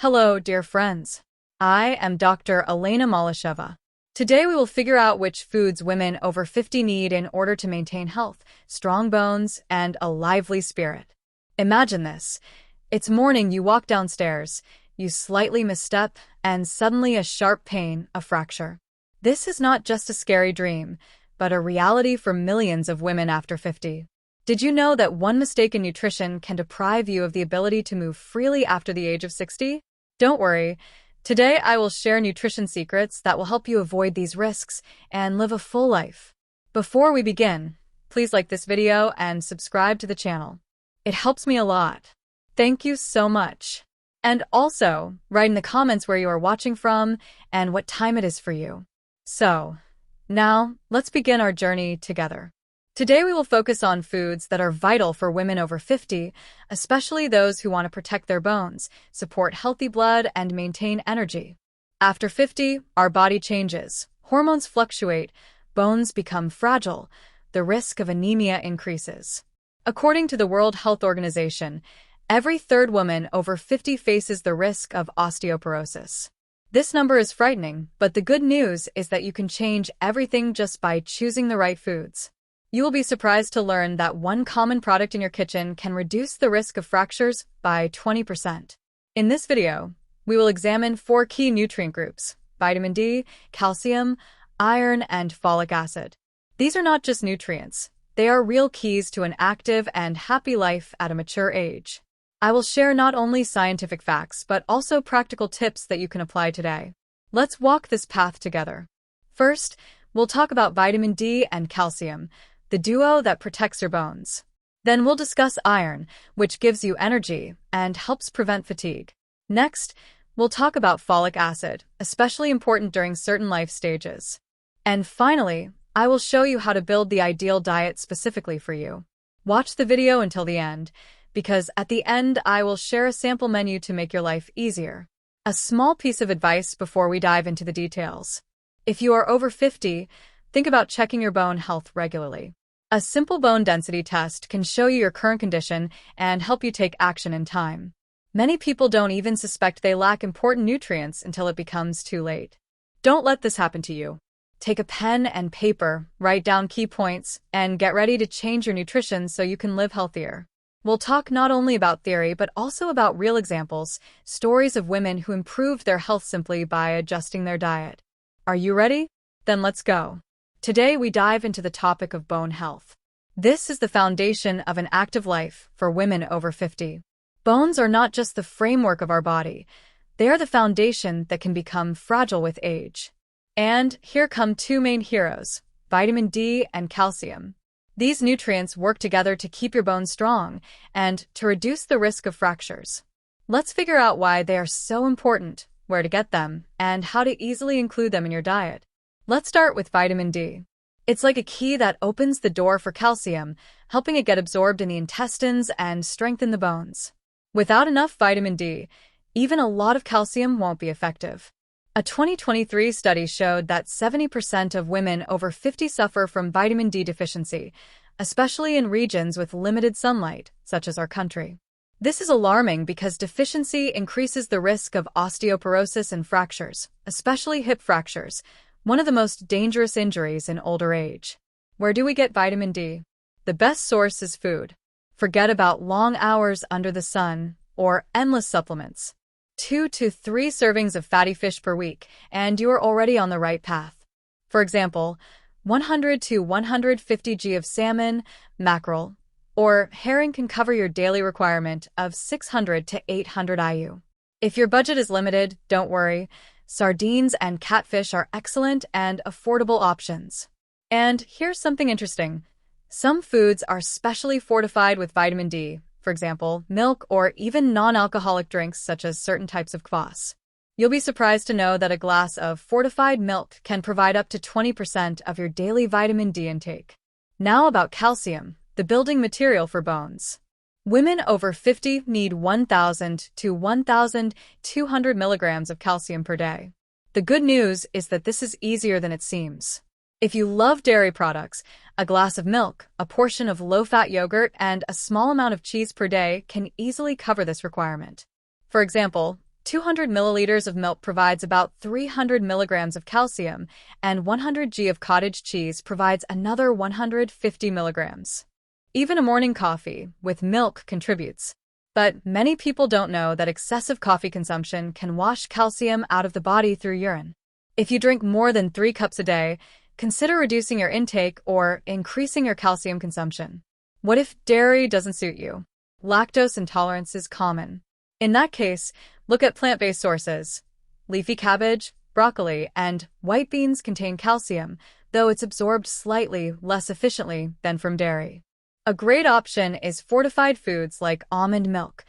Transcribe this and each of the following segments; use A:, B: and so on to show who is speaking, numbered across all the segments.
A: Hello, dear friends. I am Dr. Elena Malышева. Today we will figure out which foods women over 50 need in order to maintain health, strong bones, and a lively spirit. Imagine this. It's morning, you walk downstairs, you slightly misstep, and suddenly a sharp pain, a fracture. This is not just a scary dream, but a reality for millions of women after 50. Did you know that one mistake in nutrition can deprive you of the ability to move freely after the age of 60? Don't worry. Today I will share nutrition secrets that will help you avoid these risks and live a full life. Before we begin, please like this video and subscribe to the channel. It helps me a lot. Thank you so much. And also, write in the comments where you are watching from and what time it is for you. So, now, let's begin our journey together. Today we will focus on foods that are vital for women over 50, especially those who want to protect their bones, support healthy blood, and maintain energy. After 50, our body changes, hormones fluctuate, bones become fragile, the risk of anemia increases. According to the World Health Organization, every third woman over 50 faces the risk of osteoporosis. This number is frightening, but the good news is that you can change everything just by choosing the right foods. You will be surprised to learn that one common product in your kitchen can reduce the risk of fractures by 20%. In this video, we will examine 4 key nutrient groups: vitamin D, calcium, iron, and folic acid. These are not just nutrients. They are real keys to an active and happy life at a mature age. I will share not only scientific facts, but also practical tips that you can apply today. Let's walk this path together. First, we'll talk about vitamin D and calcium, the duo that protects your bones. Then we'll discuss iron, which gives you energy and helps prevent fatigue. Next, we'll talk about folic acid, especially important during certain life stages. And finally, I will show you how to build the ideal diet specifically for you. Watch the video until the end, because at the end I will share a sample menu to make your life easier. A small piece of advice before we dive into the details. If you are over 50, think about checking your bone health regularly. A simple bone density test can show you your current condition and help you take action in time. Many people don't even suspect they lack important nutrients until it becomes too late. Don't let this happen to you. Take a pen and paper, write down key points, and get ready to change your nutrition so you can live healthier. We'll talk not only about theory but also about real examples, stories of women who improved their health simply by adjusting their diet. Are you ready? Then let's go. Today we dive into the topic of bone health. This is the foundation of an active life for women over 50. Bones are not just the framework of our body. They are the foundation that can become fragile with age. And here come 2 main heroes, vitamin D and calcium. These nutrients work together to keep your bones strong and to reduce the risk of fractures. Let's figure out why they are so important, where to get them, and how to easily include them in your diet. Let's start with vitamin D. It's like a key that opens the door for calcium, helping it get absorbed in the intestines and strengthen the bones. Without enough vitamin D, even a lot of calcium won't be effective. A 2023 study showed that 70% of women over 50 suffer from vitamin D deficiency, especially in regions with limited sunlight, such as our country. This is alarming because deficiency increases the risk of osteoporosis and fractures, especially hip fractures, one of the most dangerous injuries in older age. Where do we get vitamin D? The best source is food. Forget about long hours under the sun or endless supplements. 2 to 3 servings of fatty fish per week, and you are already on the right path. For example, 100 to 150 g of salmon, mackerel, or herring can cover your daily requirement of 600 to 800 IU. If your budget is limited, don't worry. Sardines and catfish are excellent and affordable options. And here's something interesting. Some foods are specially fortified with vitamin D, for example, milk or even non-alcoholic drinks such as certain types of kvass. You'll be surprised to know that a glass of fortified milk can provide up to 20% of your daily vitamin D intake. Now about calcium, the building material for bones. Women over 50 need 1,000 to 1,200 milligrams of calcium per day. The good news is that this is easier than it seems. If you love dairy products, a glass of milk, a portion of low-fat yogurt, and a small amount of cheese per day can easily cover this requirement. For example, 200 milliliters of milk provides about 300 milligrams of calcium, and 100 g of cottage cheese provides another 150 milligrams. Even a morning coffee with milk contributes. But many people don't know that excessive coffee consumption can wash calcium out of the body through urine. If you drink more than 3 cups a day, consider reducing your intake or increasing your calcium consumption. What if dairy doesn't suit you? Lactose intolerance is common. In that case, look at plant-based sources. Leafy cabbage, broccoli, and white beans contain calcium, though it's absorbed slightly less efficiently than from dairy. A great option is fortified foods like almond milk.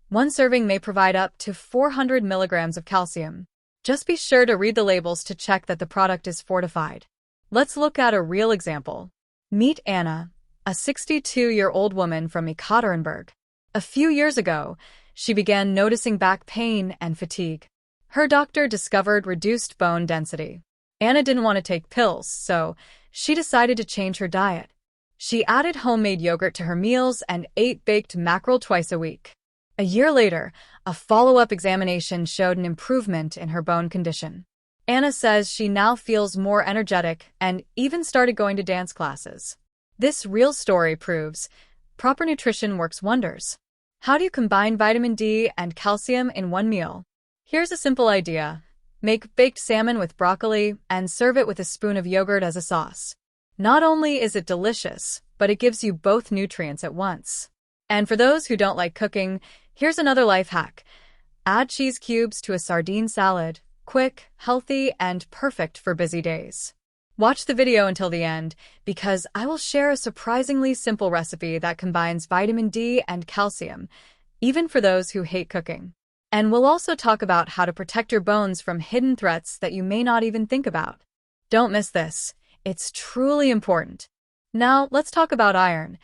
A: One serving may provide up to 400 milligrams of calcium. Just be sure to read the labels to check that the product is fortified. Let's look at a real example. Meet Anna, a 62-year-old woman from Ekaterinburg. A few years ago, she began noticing back pain and fatigue. Her doctor discovered reduced bone density. Anna didn't want to take pills, so she decided to change her diet. She added homemade yogurt to her meals and ate baked mackerel twice a week. A year later, a follow-up examination showed an improvement in her bone condition. Anna says she now feels more energetic and even started going to dance classes. This real story proves proper nutrition works wonders. How do you combine vitamin D and calcium in one meal? Here's a simple idea. Make baked salmon with broccoli and serve it with a spoon of yogurt as a sauce. Not only is it delicious, but it gives you both nutrients at once. And for those who don't like cooking, here's another life hack. Add cheese cubes to a sardine salad. Quick, healthy, and perfect for busy days. Watch the video until the end, because I will share a surprisingly simple recipe that combines vitamin D and calcium, even for those who hate cooking. And we'll also talk about how to protect your bones from hidden threats that you may not even think about. Don't miss this. It's truly important. Now, let's talk about iron,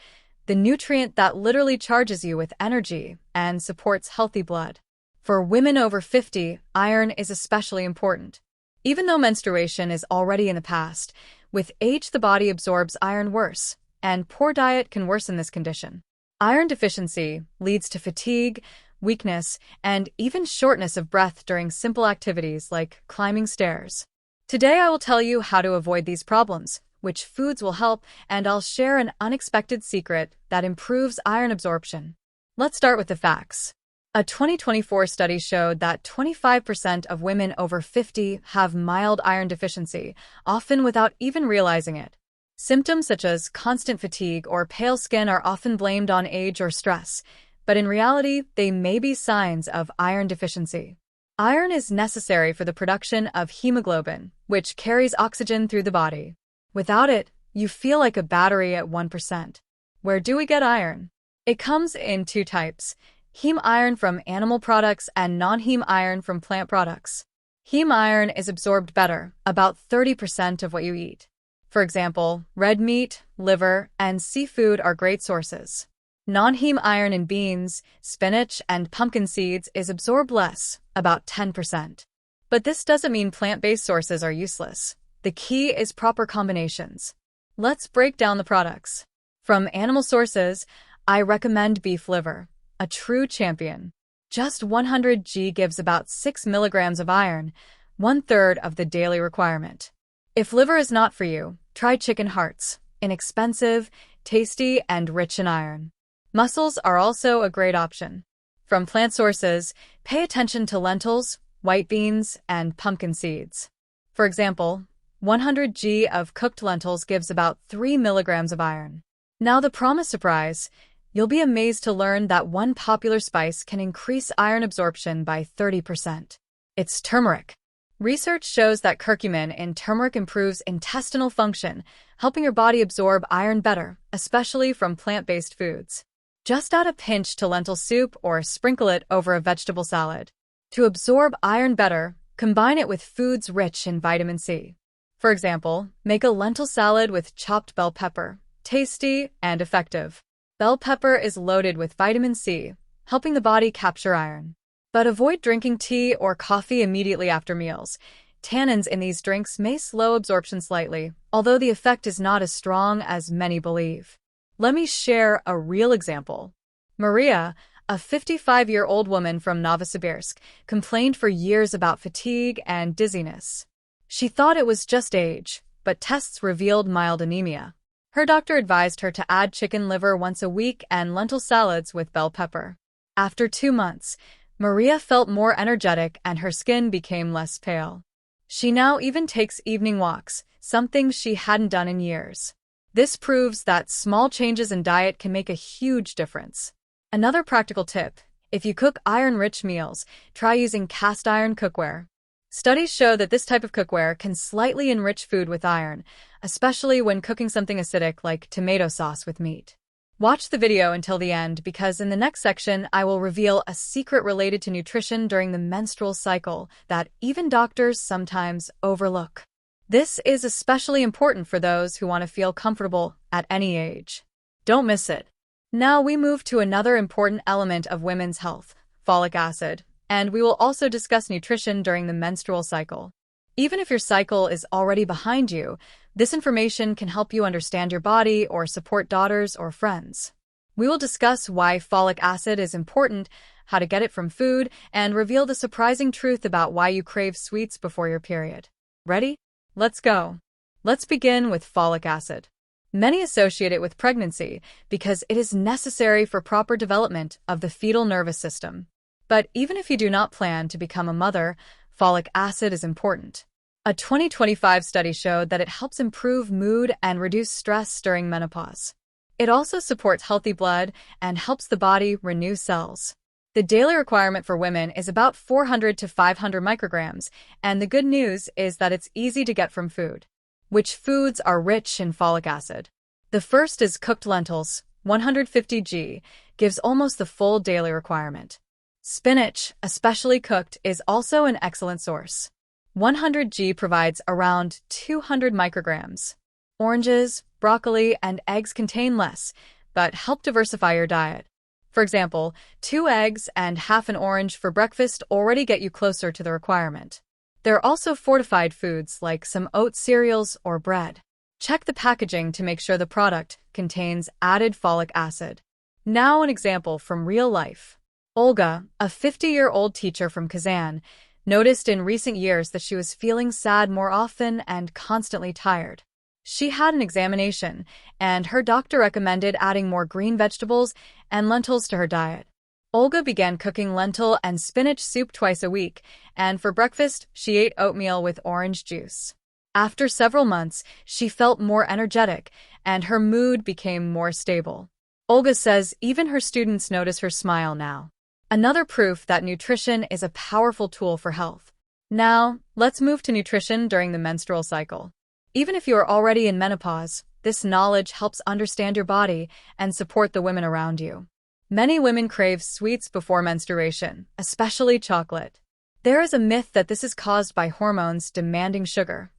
A: the nutrient that literally charges you with energy and supports healthy blood. For women over 50, iron is especially important. Even though menstruation is already in the past, with age the body absorbs iron worse, and poor diet can worsen this condition. Iron deficiency leads to fatigue, weakness, and even shortness of breath during simple activities like climbing stairs. Today I will tell you how to avoid these problems, which foods will help, and I'll share an unexpected secret that improves iron absorption. Let's start with the facts. A 2024 study showed that 25% of women over 50 have mild iron deficiency, often without even realizing it. Symptoms such as constant fatigue or pale skin are often blamed on age or stress, but in reality, they may be signs of iron deficiency. Iron is necessary for the production of hemoglobin, which carries oxygen through the body. Without it, you feel like a battery at 1%. Where do we get iron? It comes in 2 types. Heme iron from animal products and non-heme iron from plant products. Heme iron is absorbed better, about 30% of what you eat. For example, red meat, liver, and seafood are great sources. Non-heme iron in beans, spinach, and pumpkin seeds is absorbed less, about 10%. But this doesn't mean plant-based sources are useless. The key is proper combinations. Let's break down the products. From animal sources, I recommend beef liver, a true champion. Just 100 g gives about 6 milligrams of iron, 1/3 of the daily requirement. If liver is not for you, try chicken hearts, inexpensive, tasty, and rich in iron. Mussels are also a great option. From plant sources, pay attention to lentils, white beans, and pumpkin seeds. For example, 100 g of cooked lentils gives about 3 milligrams of iron. Now the promised surprise. You'll be amazed to learn that one popular spice can increase iron absorption by 30%. It's turmeric. Research shows that curcumin in turmeric improves intestinal function, helping your body absorb iron better, especially from plant-based foods. Just add a pinch to lentil soup or sprinkle it over a vegetable salad. To absorb iron better, combine it with foods rich in vitamin C. For example, make a lentil salad with chopped bell pepper. Tasty and effective. Bell pepper is loaded with vitamin C, helping the body capture iron. But avoid drinking tea or coffee immediately after meals. Tannins in these drinks may slow absorption slightly, although the effect is not as strong as many believe. Let me share a real example. Maria, a 55-year-old woman from Novosibirsk, complained for years about fatigue and dizziness. She thought it was just age, but tests revealed mild anemia. Her doctor advised her to add chicken liver once a week and lentil salads with bell pepper. After 2 months, Maria felt more energetic and her skin became less pale. She now even takes evening walks, something she hadn't done in years. This proves that small changes in diet can make a huge difference. Another practical tip: if you cook iron-rich meals, try using cast iron cookware. Studies show that this type of cookware can slightly enrich food with iron, especially when cooking something acidic like tomato sauce with meat. Watch the video until the end because in the next section I will reveal a secret related to nutrition during the menstrual cycle that even doctors sometimes overlook. This is especially important for those who want to feel comfortable at any age. Don't miss it. Now we move to another important element of women's health, folic acid, and we will also discuss nutrition during the menstrual cycle. Even if your cycle is already behind you, this information can help you understand your body or support daughters or friends. We will discuss why folic acid is important, how to get it from food, and reveal the surprising truth about why you crave sweets before your period. Ready? Let's go. Let's begin with folic acid. Many associate it with pregnancy because it is necessary for proper development of the fetal nervous system. But even if you do not plan to become a mother, folic acid is important. A 2025 study showed that it helps improve mood and reduce stress during menopause. It also supports healthy blood and helps the body renew cells. The daily requirement for women is about 400 to 500 micrograms, and the good news is that it's easy to get from food. Which foods are rich in folic acid? The first is cooked lentils, 150 g, gives almost the full daily requirement. Spinach, especially cooked, is also an excellent source. 100 g provides around 200 micrograms. Oranges, broccoli, and eggs contain less, but help diversify your diet. For example, 2 eggs and half an orange for breakfast already get you closer to the requirement. There are also fortified foods like some oat cereals or bread. Check the packaging to make sure the product contains added folic acid. Now an example from real life. Olga, a 50-year-old teacher from Kazan, noticed in recent years that she was feeling sad more often and constantly tired. She had an examination, and her doctor recommended adding more green vegetables and lentils to her diet. Olga began cooking lentil and spinach soup twice a week, and for breakfast, she ate oatmeal with orange juice. After several months, she felt more energetic, and her mood became more stable. Olga says even her students notice her smile now. Another proof that nutrition is a powerful tool for health. Now, let's move to nutrition during the menstrual cycle. Even if you are already in menopause, this knowledge helps understand your body and support the women around you. Many women crave sweets before menstruation, especially chocolate. There is a myth that this is caused by hormones demanding sugar.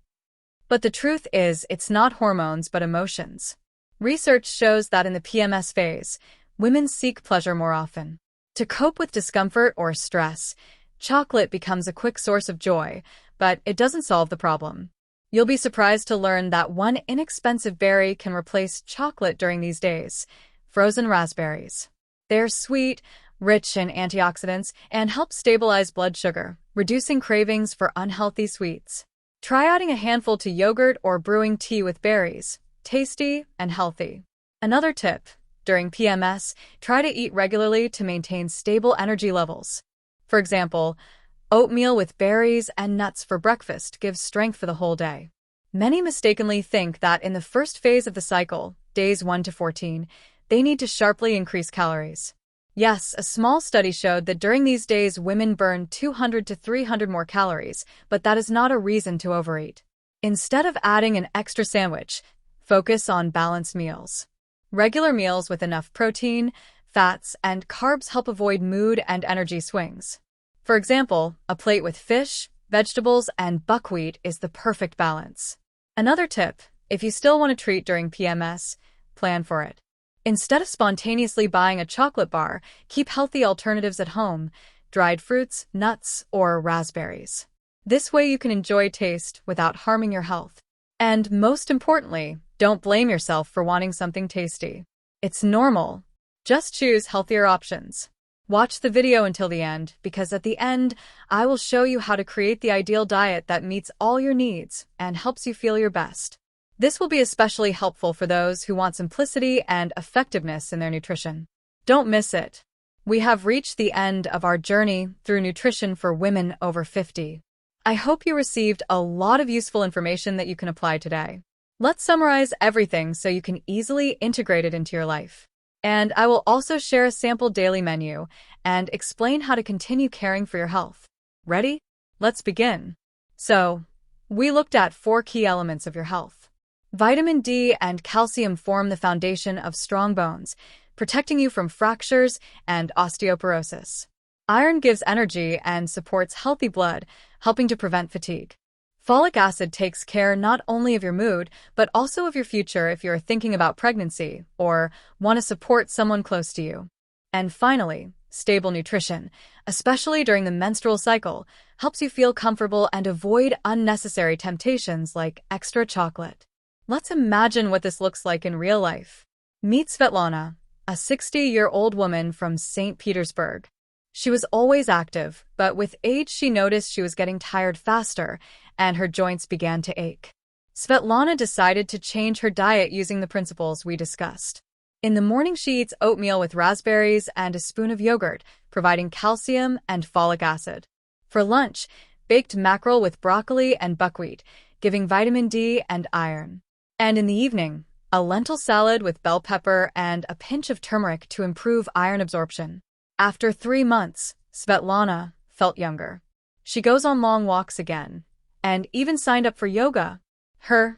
A: But the truth is, it's not hormones but emotions. Research shows that in the PMS phase, women seek pleasure more often. To cope with discomfort or stress, chocolate becomes a quick source of joy, but it doesn't solve the problem. You'll be surprised to learn that one inexpensive berry can replace chocolate during these days: frozen raspberries. They're sweet, rich in antioxidants, and help stabilize blood sugar, reducing cravings for unhealthy sweets. Try adding a handful to yogurt or brewing tea with berries. Tasty and healthy. Another tip: during PMS, try to eat regularly to maintain stable energy levels. For example, oatmeal with berries and nuts for breakfast gives strength for the whole day. Many mistakenly think that in the first phase of the cycle, days 1 to 14, they need to sharply increase calories. Yes, a small study showed that during these days women burn 200 to 300 more calories, but that is not a reason to overeat. Instead of adding an extra sandwich, focus on balanced meals. Regular meals with enough protein, fats, and carbs help avoid mood and energy swings. For example, a plate with fish, vegetables, and buckwheat is the perfect balance. Another tip: if you still want to treat during PMS, plan for it. Instead of spontaneously buying a chocolate bar, keep healthy alternatives at home: dried fruits, nuts, or raspberries. This way you can enjoy taste without harming your health. And most importantly, don't blame yourself for wanting something tasty. It's normal. Just choose healthier options. Watch the video until the end, because at the end, I will show you how to create the ideal diet that meets all your needs and helps you feel your best. This will be especially helpful for those who want simplicity and effectiveness in their nutrition. Don't miss it. We have reached the end of our journey through nutrition for women over 50. I hope you received a lot of useful information that you can apply today. Let's summarize everything so you can easily integrate it into your life. And I will also share a sample daily menu and explain how to continue caring for your health. Ready? Let's begin. So, we looked at 4 key elements of your health. Vitamin D and calcium form the foundation of strong bones, protecting you from fractures and osteoporosis. Iron gives energy and supports healthy blood, helping to prevent fatigue. Folic acid takes care not only of your mood, but also of your future if you're thinking about pregnancy or want to support someone close to you. And finally, stable nutrition, especially during the menstrual cycle, helps you feel comfortable and avoid unnecessary temptations like extra chocolate. Let's imagine what this looks like in real life. Meet Svetlana, a 60-year-old woman from St. Petersburg. She was always active, but with age she noticed she was getting tired faster, and her joints began to ache. Svetlana decided to change her diet using the principles we discussed. In the morning she eats oatmeal with raspberries and a spoon of yogurt, providing calcium and folic acid. For lunch, baked mackerel with broccoli and buckwheat, giving vitamin D and iron. And in the evening, a lentil salad with bell pepper and a pinch of turmeric to improve iron absorption. After 3 months, Svetlana felt younger. She goes on long walks again, and even signed up for yoga. Her